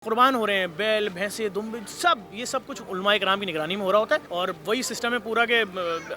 कुर्बान हो रहे हैं बैल भैंसे दुम्बे सब, ये सब कुछ उलमाए कराम की निगरानी में हो रहा होता है। और वही सिस्टम है पूरा के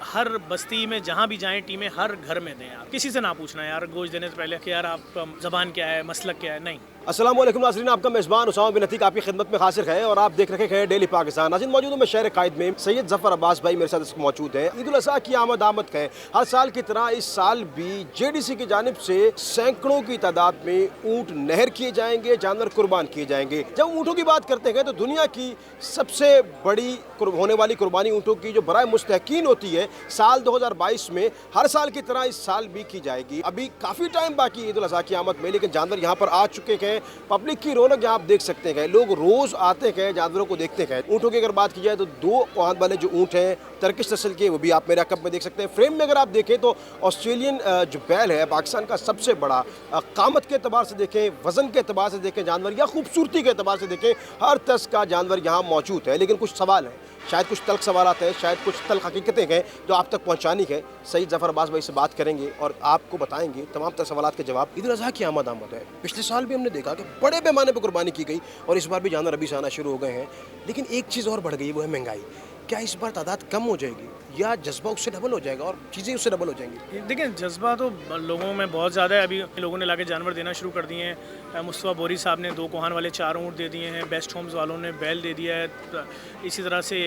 हर बस्ती में जहाँ भी जाएं टीमें हर घर में दें। यार किसी से ना पूछना यार गोश्त देने से पहले कि यार आपका ज़बान क्या है, मसलक क्या है, नहीं। अस्सलाम वालेकुम नाज़रीन, आपका मेज़बान उसामा बिन अतीक आपकी खिदमत में हाजिर है और आप देख रहे हैं डेली पाकिस्तान। नाज़रीन मौजूद हूँ मैं शहर कायद में, सैयद ज़फ़र अब्बास भाई मेरे साथ मौजूद है। ईद उल अज़हा की आमद है। हर साल की तरह इस साल भी JDC की जानिब से सैकड़ों की तादाद में ऊँट नहर किए जाएंगे, जानवर कुर्बान किए जाएंगे। जब ऊँटों की बात करते हैं तो दुनिया की सबसे बड़ी होने वाली कुर्बानी ऊँटों की जो बराए मुस्तहकीन होती है साल 2022 में हर साल की तरह इस साल भी की जाएगी। अभी काफ़ी टाइम बाकी ईद उल अज़हा की आमद में, लेकिन जानवर यहाँ पर आ चुके हैं। पब्लिक की रौनक यहाँ आप देख सकते हैं, लोग रोज़ आते हैं जानवरों को देखते हैं। ऊँटों की अगर बात की जाए तो दो कोहान वाले जो ऊँट हैं टर्किश नस्ल के, वो भी आप मेरे अकब में देख सकते हैं। फ्रेम में अगर आप देखें तो ऑस्ट्रेलियन जो बैल है पाकिस्तान का सबसे बड़ा, कामत के अतबार से देखें, वज़न के अतबार से देखें जानवर, या खूबसूरती के अतबार से देखें, हर तरह का जानवर यहाँ मौजूद है। लेकिन कुछ सवाल हैं, शायद कुछ तल्ख सवाल आते हैं, शायद कुछ तल्ख हकीकतें हैं जो आप तक पहुँचानी है। सैयद ज़फ़र अब्बास भाई से बात करेंगे और आपको बताएंगे तमाम तरह सवालात के जवाब। ईद उल अज़हा की आमद है। पिछले साल भी हमने देखा कि बड़े पैमाने पर कुर्बानी की गई और इस बार भी जानवर अभी से आना शुरू हो गए हैं। लेकिन एक चीज़ और बढ़ गई, वो है महंगाई। क्या इस बार तादाद कम हो जाएगी या जज्बा उससे डबल हो जाएगा और चीज़ें उससे डबल हो जाएंगी? देखिए जज्बा तो लोगों में बहुत ज़्यादा है। अभी लोगों ने लाके जानवर देना शुरू कर दिए हैं। मुस्तफ़ा बोरी साहब ने 2 कोहान वाले 4 ऊँट दे दिए हैं। बेस्ट होम्स वालों ने बैल दे दिया है। इसी तरह से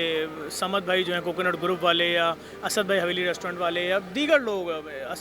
समद भाई जो हैं कोकोनट ग्रुप वाले, या असद भाई हवेली रेस्टोरेंट वाले, या दीगर लोग,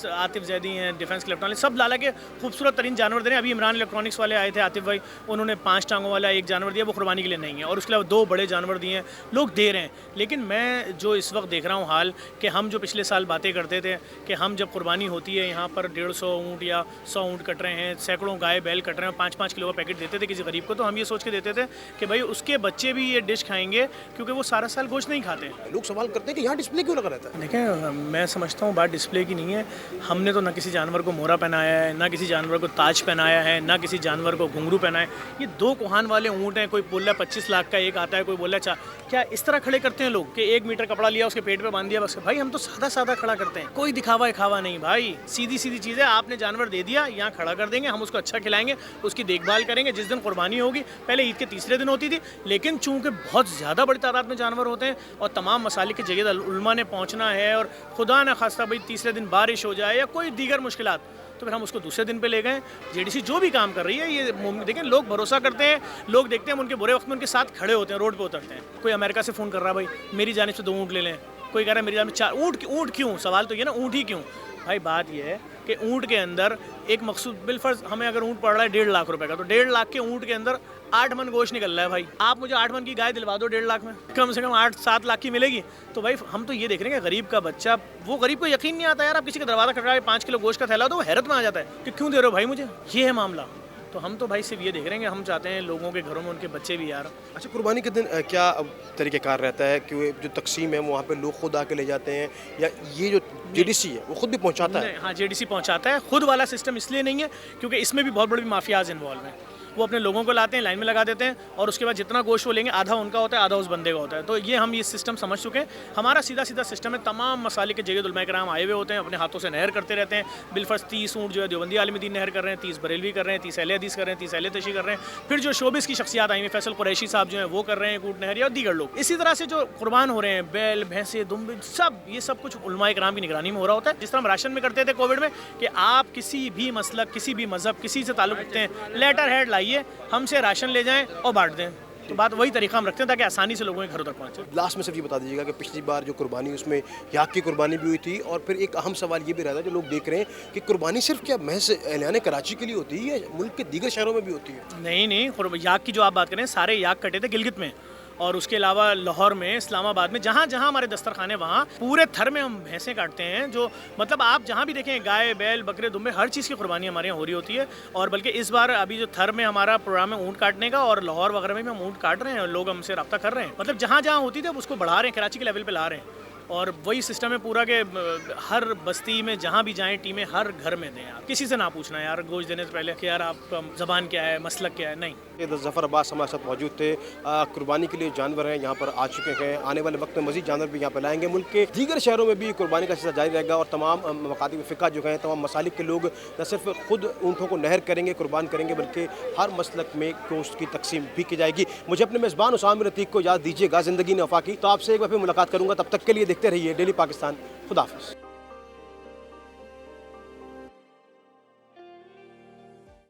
आतिफ जैदी हैं डिफेंस क्लेफ्ट वाले, सब ला के खूबसूरत तरीन जानवर दे रहे हैं। अभी इमरान इलेक्ट्रॉनिक्स वाले आए थे, आतिफ भाई, उन्होंने 5 टांगों वाला एक जानवर दिया, वो कुर्बानी के लिए नहीं है, और उसके अलावा 2 बड़े जानवर दिए हैं, लोग दे रहे हैं। लेकिन मैं जो इस वक्त देख रहा हूँ हाल, कि हम जो पिछले साल बातें करते थे कि हम जब कुर्बानी होती है यहाँ पर 150 ऊँट या 100 ऊँट कट रहे हैं, सैकड़ों गाय बैल कट रहे हैं, 5-5 किलो का पैकेट देते थे किसी गरीब को, तो हम ये सोच के देते थे कि भाई उसके बच्चे भी ये डिश खाएंगे, क्योंकि वो सारा साल गोश्त नहीं खाते। लोग सवाल करते हैं कि यहाँ डिस्प्ले क्यों लगा रहता है? देखें, मैं समझता हूँ बात डिस्प्ले की नहीं है। हमने तो ना किसी जानवर को मोहरा पहनाया है, ना किसी जानवर को ताज पहनाया है, ना किसी जानवर को घुंघरू पहनाया है। ये 2 कोहान वाले ऊँट हैं, कोई बोल रहा है 25 लाख का एक आता है, कोई बोल रहा है क्या इस तरह खड़े करते हैं लोग कि 1 मीटर कपड़ा लिया उसके पेट पे बांध दिया बस? भाई हम तो सादा सादा खड़ा करते हैं, कोई दिखावा दिखावा नहीं भाई, सीधी सीधी चीज़ है। आपने जानवर दे दिया, यहाँ खड़ा कर देंगे, हम उसको अच्छा खिलाएंगे, उसकी देखभाल करेंगे। जिस दिन कुर्बानी होगी, पहले ईद के तीसरे दिन होती थी, लेकिन चूंकि बहुत ज़्यादा बड़ी तादाद में जानवर होते हैं और तमाम मसाले की जगह उलमा ने पहुँचना है, और खुदा न खास्ता भाई तीसरे दिन बारिश हो जाए या कोई दीगर मुश्किलात, तो फिर हम उसको दूसरे दिन पे ले गए। JDC जो भी काम कर रही है, ये देखें, लोग भरोसा करते हैं, लोग देखते हैं, हम उनके बुरे वक्त में उनके साथ खड़े होते हैं, रोड पे उतरते हैं। कोई अमेरिका से फ़ोन कर रहा है, भाई मेरी जानिब से 2 ऊँट ले लें, कोई कह रहा है मेरी जानिब 4 ऊँट क्यों? सवाल तो ये ना, ऊँट ही क्यों? भाई बात ये है कि ऊँट के अंदर एक मकसूद, बिलफर्ज हमें अगर ऊँट पड़ रहा है 1.5 लाख रुपए का, तो 1.5 लाख के ऊँट के अंदर 8 मन गोश्त निकल रहा है। भाई आप मुझे 8 मन की गाय दिलवा दो 1.5 लाख में, कम से कम 8-7 लाख की मिलेगी। तो भाई हम तो ये देख रहे हैं कि गरीब का बच्चा, वो गरीब को यकीन नहीं आता यार, आप किसी का दरवाज़ा खटखटाए 5 किलो गोश्त का थैला, तो वो हैरत में आ जाता है कि क्यों दे रहे हो भाई मुझे, ये है मामला। तो हम तो भाई सिर्फ ये देख रहे हैं कि हम चाहते हैं लोगों के घरों में उनके बच्चे भी यार। अच्छा, कुर्बानी के दिन क्या तरीक़ेकार रहता है कि जो तकसीम है वहाँ पे लोग खुद आके ले जाते हैं, या ये जो JDC है वो खुद भी पहुँचाता है? हाँ, JDC पहुँचाता है। खुद वाला सिस्टम इसलिए नहीं है क्योंकि इसमें भी बहुत बड़ी माफियाज इन्वॉल्व हैं। वो अपने लोगों को लाते हैं, लाइन में लगा देते हैं, और उसके बाद जितना गोश्त वो लेंगे आधा उनका होता है, आधा उस बंदे का होता है। तो ये हम ये सिस्टम समझ चुके हैं। हमारा सीधा सीधा सिस्टम है, तमाम मसाले के जगह उलमाए कराम आए हुए होते हैं, अपने हाथों से नहर करते रहते हैं। बिलफर्ज 30 ऊँट जो है देवबंदी आलिम दीन नहर कर रहे हैं, 30 बरेलवी कर रहे हैं, 30 अहले हदीस कर रहे हैं, 30 अहले तशी कर रहे हैं। फिर जो शोबिस की शख्सियात आई हैं, फैसल कुरैशी साहब जो है वो कर रहे हैं ऊँट नहर, या दीगर लोग। इसी तरह से जो कुर्बान हो रहे हैं बैल भैंसे दुम्बे सब, ये सब कुछ उलमाए कराम की निगरानी में हो रहा होता है। जिस तरह हम राशन में करते थे कोविड में कि आप किसी भी मसलक, किसी भी मजहब, किसी से ताल्लुक़ रखते हैं, लेटर हेड लाइए, हमसे राशन ले जाएं और बांट दें। तो बात वही तरीका हम रखते हैं ताकि आसानी से लोगों के घरों तक पहुँचे। लास्ट में सिर्फ ये बता दीजिएगा कि पिछली बार जो कुर्बानी उसमें याक की कुर्बानी भी हुई थी, और फिर एक अहम सवाल ये भी रहता है जो लोग देख रहे हैं कि कुर्बानी सिर्फ क्या महज एलान कराची के लिए होती है या मुल्क के दीगर शहरों में भी होती है? नहीं, याक की जो आप बात करें, सारे याक कटे थे गिलगित में, और उसके अलावा लाहौर में, इस्लामाबाद में, जहाँ जहाँ हमारे दस्तरखाने हैं, वहाँ पूरे थर में हम भैंसें काटते हैं। जो मतलब आप जहाँ भी देखें, गाय बैल बकरे दुम्बे, हर चीज़ की कुर्बानी हमारे यहाँ हो रही होती है। और बल्कि इस बार अभी जो थर में हमारा प्रोग्राम है ऊँट काटने का, और लाहौर वगैरह में भी हम ऊँट काट रहे हैं, लोग हमसे रब्ता कर रहे हैं। मतलब जहाँ जहाँ होती थी अब उसको बढ़ा रहे हैं, कराची के लेवल पर ला रहे हैं। और वही सिस्टम है पूरा के हर बस्ती में जहाँ भी जाएं टीमें हर घर में दें यार, किसी से ना पूछना यार गोश्त देने से पहले कि यार आप ज़बान क्या है, मसलक क्या है, नहीं। ये ज़फ़र अब्बास हमारे साथ मौजूद थे। कुर्बानी के लिए जानवर हैं यहाँ पर आ चुके हैं, आने वाले वक्त में मज़ीद जानवर भी यहाँ पर लाएंगे। मुल्क के दीगर शहरों में भी कुर्बानी का सिलसिला जारी रहेगा और तमाम मकातिब फ़िक़ा जो हैं, तमाम मसालिक के लोग न सिर्फ खुद ऊँटों को नहर करेंगे, कुर्बान करेंगे, बल्कि हर मसलक में गोश्त की तकसीम भी की जाएगी। मुझे अपने मेज़बान उसामा बिन अतीक को याद दीजिएगा, ज़िंदगी ने वफ़ा की। तो आपसे एक बार फिर मुलाकात करूँगा, तब तक के लिए देखते रहिए डेली पाकिस्तान। खुदा हाफ़िज़।